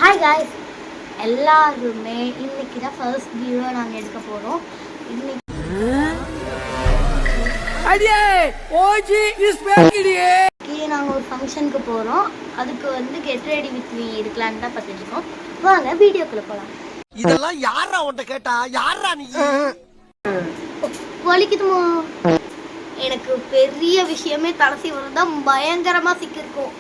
Hi guys, எல்லாருமே இன்னைக்கு தான் ஃபர்ஸ்ட் வீடியோ நாங்கள் எடுக்க போகிறோம். இன்னைக்கு நாங்கள் ஒரு ஃபங்க்ஷனுக்கு போகிறோம். அதுக்கு வந்து கெட் ரெடி வித் மீ எடுக்கலான்னு தான் பார்த்துட்டு இருக்கோம். வாங்க வீடியோக்குள்ள போகலாம். இதெல்லாம் யாரா உன்கிட்ட கேட்டா? யாரா நீ? வலிக்குதுமா? எனக்கு பெரிய விஷயமே தலசி வரும் தான் பயங்கரமா சிக்கிருக்கும்.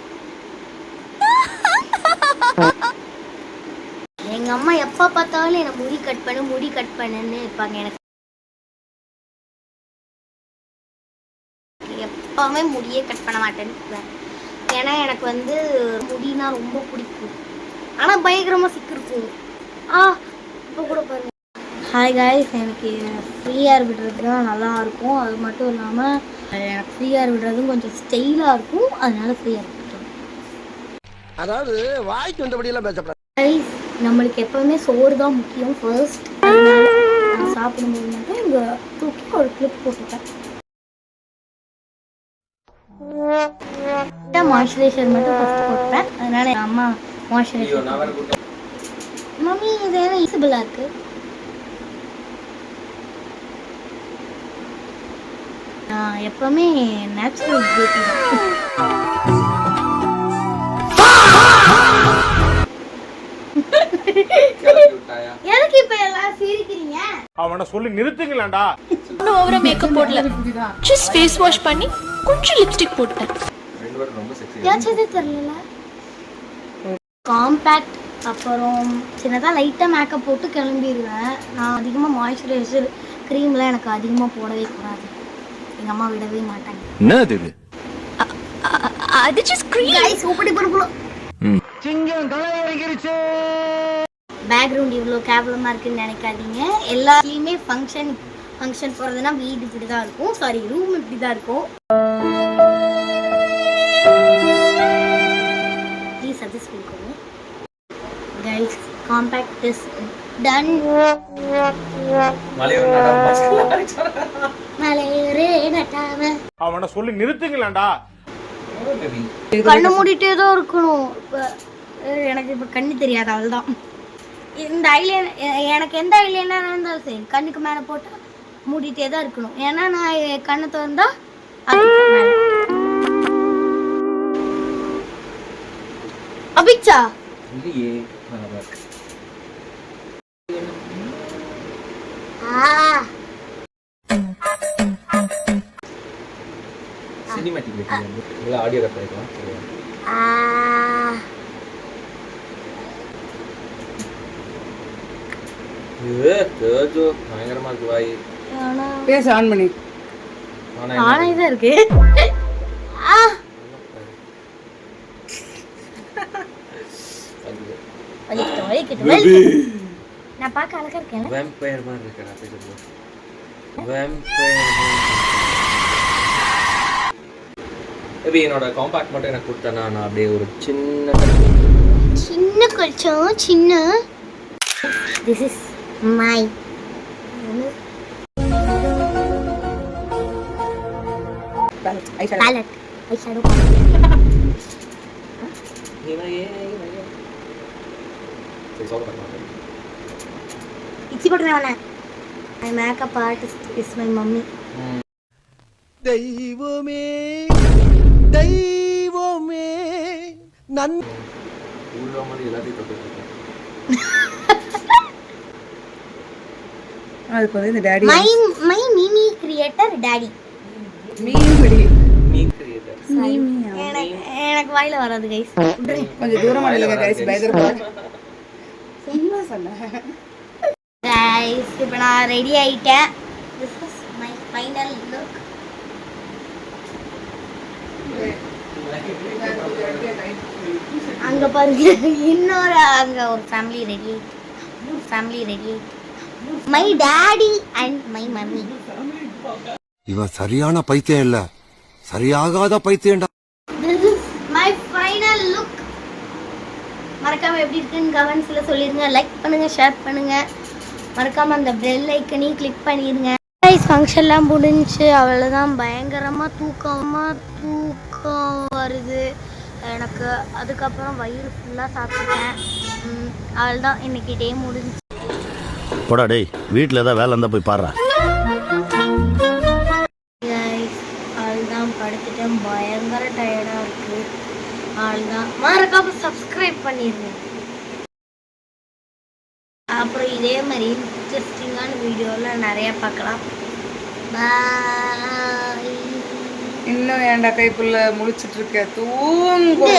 எங்க அம்மா எப்ப பார்த்தாலும் என்ன முடி கட் பண்ணுன்னு இருப்பாங்க. எனக்கு எப்பவுமே முடியே கட் பண்ண மாட்டேன்னு. ஏன்னா எனக்கு வந்து முடினா ரொம்ப பிடிக்கும். ஆனா பயங்கரமா சிக்கிருக்கும். இப்போ கூட பாருங்க. ஹாய் காய்ஸ், எனக்கு ஃப்ரீ ஹேர் விடுறது தான் நல்லா இருக்கும். அது மட்டும் இல்லாமல் எனக்கு ஃப்ரீ ஹேர் விடுறதும் கொஞ்சம் ஸ்டைலாக இருக்கும். அதனால ஃப்ரீ ஹேர் விட்டுறோம். அதாவது வாய்க்கு வந்தபடியெல்லாம் பேசப்படாது. கைஸ், நம்மளுக்கு எப்பவுமே சோறு தான் முக்கியம். ஃபர்ஸ்ட் நான் சாப்பிடும்போது மட்டும் இங்கே தூக்கி ஒரு கிளிப் போட்டுட்டேன். மாய்ஸ்சரைசர் மட்டும் ஃபர்ஸ்ட் போட்டுப்பேன். அதனால என் அம்மா மாய்ஸ்சரைசர். மம்மி இது என்ன ஈஸிபிளாக இருக்கு? எப்பவுமே நேச்சுரல் பியூட்டி தான். எதுக்கு இப்ப எல்லாரும் சிரிக்கிறீங்க? அவனை சொல்லி நிறுத்துங்களேன்டா. இன்னும் ஓவரா மேக்கப் போடல, ஜஸ்ட் ஃபேஸ் வாஷ் பண்ணி கொஞ்சம் லிப்ஸ்டிக் போட்டேன். யாச்சதே தெரியல. காம்பேக்ட் அப்புறம் சின்னதாக லைட்டாக மேக்கப் போட்டு கிளம்பிடுவேன். நான் அதிகமாக மாய்ஸ்சரைசர் க்ரீம்லாம் எனக்கு அதிகமாக போடவே கூடாது. எங்கள் அம்மா விடவே மாட்டாங்க. என்னது அது ஜஸ்ட் க்ரீம். गाइस ஓபடி பண்ணலாம். சிங்கம் தலை இறங்கிருச்சு. பேக்ரவுண்ட் இவ்வளோ கேவலமாக இருக்குன்னு நினைக்காதீங்க. எல்லாத்துலேயுமே ஃபங்க்ஷன் போகிறதுனா வீடு இப்படி தான் இருக்கும். சாரி, ரூம் இப்படி தான் இருக்கும். ப்ளீஸ் சஜஸ்ட் பண்ணிக்கோங்க. Guys, compact is done. மலையரே நட்டாவ. அவனை சொல்லி நிறுத்துங்களேன்டா. கண்ணு மூடிட்டே தான் இருக்கணும். எனக்கு இப்போ கண்ணு தெரியாது, அவ்வளோதான். இந்த ஐலைனர் எனக்கு எந்த ஐலைனராக இருந்தாலும் சரி கண்ணுக்கு மேலே போட்டு மூடிட்டே தான் இருக்கணும். ஏன்னா நான் கண்ணை திறந்தா அபிச்சா சினிமேட்டிக் இல்ல ஆடியோ ரெக்கார்ட் பண்ணிக்கலாம். பயங்கரமா இருக்கு வாய். பேச ஆன் பண்ணி ஆனா இருக்கு. நான் பார்க்க அழகா இருக்கேன். வேம்பயர் மாதிரி இருக்கேன். வேம்பயர் மேபி என்னோட காம்பாக்ட் மட்டும் எனக்கு கொடுத்தேன்னா நான் அப்படியே ஒரு சின்ன கொஞ்சம் சின்ன. This is my palette. Eyeshadow இச்சி போட்டுறேன். My makeup artist is my mummy. தெய்வமே தெய்வமே நன் ஊர்ல மாதிரி எல்லாத்தையும் தொட்டுருக்கேன். அது போல இந்த daddy my mimi creator daddy. Mean creator. எனக்கு வாயில வராது கைஸ். கொஞ்சம் தூரமா நில்லுங்க கைஸ். பயந்துருப்பா. சொன்ன கைஸ், இப்போ நான் ரெடி ஆயிட்டேன். This is my final look. அங்க பாருங்க, இன்னொரு அங்க ஒரு ஃபேமிலி ரெடி ஆயிட்டு. My daddy and my mummy. இவன் சரியான பைத்தியம் இல்ல, சரியாகாத பைத்தியம்டா. This is my final look. மறக்காம எப்படி இருக்குன்னு கமெண்ட்ஸ்ல சொல்லிருங்க. லைக் பண்ணுங்க, ஷேர் பண்ணுங்க. மறக்காம அந்த பெல் ஐக்கனையும் கிளிக் பண்ணிருங்க. கைஸ், ஃபங்க்ஷன்லாம் முடிஞ்சு அவ்வளோதான். பயங்கரமாக தூக்கம் வருது எனக்கு. அதுக்கப்புறம் வயிறு ஃபுல்லாக சாப்பிட்டேன். அவள் தான் இன்னைக்கு டே முடிஞ்சு. போடா டேய், வீட்டில் ஏதாவது வேலை இருந்தால் போய் பாடுறா. அவள் தான் படுத்துட்டேன், பயங்கர டயர்டாக இருக்குது. அவள் தான் மறக்காம சப்ஸ்கிரைப் பண்ணிடுங்க. அப்புறம் இதே மாதிரி இன்ட்ரெஸ்டிங்கான வீடியோலாம் நிறையா பார்க்கலாம். பாய். இன்னும் ஏன்டா கைப்புள்ள முழிச்சிட்டு இருக்க? தூங்கு.